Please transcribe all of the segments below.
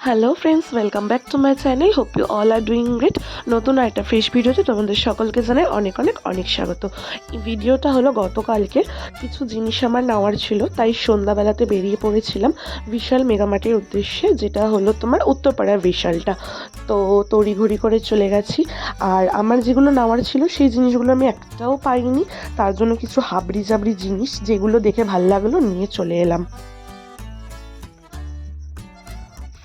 Hello friends, welcome back to my channel. Hope you all are doing great. নতুন একটা fresh ভিডিওতে তোমাদের সকলকে জানাই অনেক অনেক অনেক স্বাগত। এই ভিডিওটা হলো গতকালকে কিছু জিনিস আমার নেওয়ার ছিল, তাই সন্ধ্যাবেলাতে বেরিয়ে পড়েছিলাম বিশাল মেগামার্টের উদ্দেশ্যে, যেটা হলো তোমার উত্তরপাড়ার বিশালটা। তো তড়িঘড়ি করে চলে গেছি। আর আমার যেগুলো নেওয়ার ছিল সেই জিনিসগুলো আমি একটাও পাইনি, তার জন্য কিছু হাবড়ি জাবড়ি জিনিস যেগুলো দেখে ভাল লাগলো নিয়ে চলে এলাম।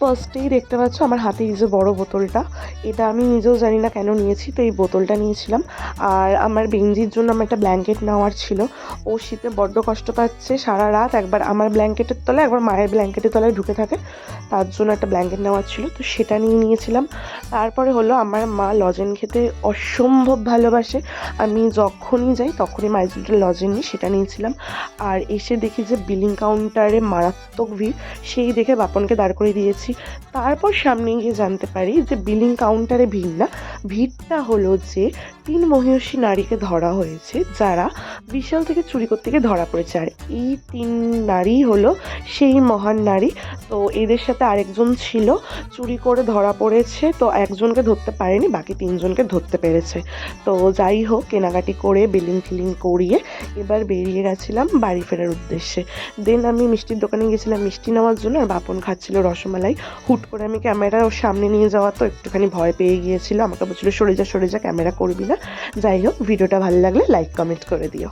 ফার্স্টেই দেখতে পাচ্ছ আমার হাতে এই যে বড় বোতলটা, এটা আমি নিজেও জানি না কেন নিয়েছি, তো এই বোতলটা নিয়েছিলাম। আর আমার বেঞ্জির জন্য আমার একটা ব্ল্যাঙ্কেট নেওয়ার ছিল। ও শীতে বড্ড কষ্ট পাচ্ছে, সারা রাত একবার আমার ব্ল্যাঙ্কেটের তলায় একবার মায়ের ব্ল্যাঙ্কেটের তলায় ঢুকে থাকে, তার জন্য একটা ব্ল্যাঙ্কেট নেওয়ার ছিল, তো সেটা নিয়েছিলাম। তারপরে হলো আমার মা লজেন খেতে অসম্ভব ভালোবাসে, আমি যখনই যাই তখনই মায়ের জন্য লজেন নিই, সেটা নিয়েছিলাম। আর এসে দেখি যে বিলিং কাউন্টারে মারাত্মক ভিড়, সেই দেখে বাপনকে দাঁড় করে দিয়েছি। তারপর সামনে গিয়ে জানতে পারি যে বিলিং কাউন্টারে ভিড় না, ভিড়টা হলো যে 3 মহিষী নারীকে ধরা হয়েছে, যারা বিশাল থেকে চুরি করতে গিয়ে ধরা পড়েছে। আর এই 3 নারী হলো সেই মহান নারী। তো এদের সাথে আরেকজন ছিল, চুরি করে ধরা পড়েছে, তো একজনকে ধরতে পারেনি, বাকি 3 জনকে ধরতে পেরেছে। তো যাই হোক, কেনাকাটি করে বিলিং ফিলিং করিয়ে এবার বেরিয়ে গেছিলাম বাড়ি ফেরার উদ্দেশ্যে। দেন আমি মিষ্টির দোকানে গেছিলাম মিষ্টি নেওয়ার জন্য, আর বাপন খাচ্ছিল রসমালাই। হুট করে আমি ক্যামেরা ওর সামনে নিয়ে যাওয়া তো একটুখানি ভয় পেয়ে গিয়েছিল, আমাকে বলছিল সরে যা ক্যামেরা করবি না। যাই হোক, ভিডিওটা ভালো লাগলে লাইক কমেন্ট করে দিও।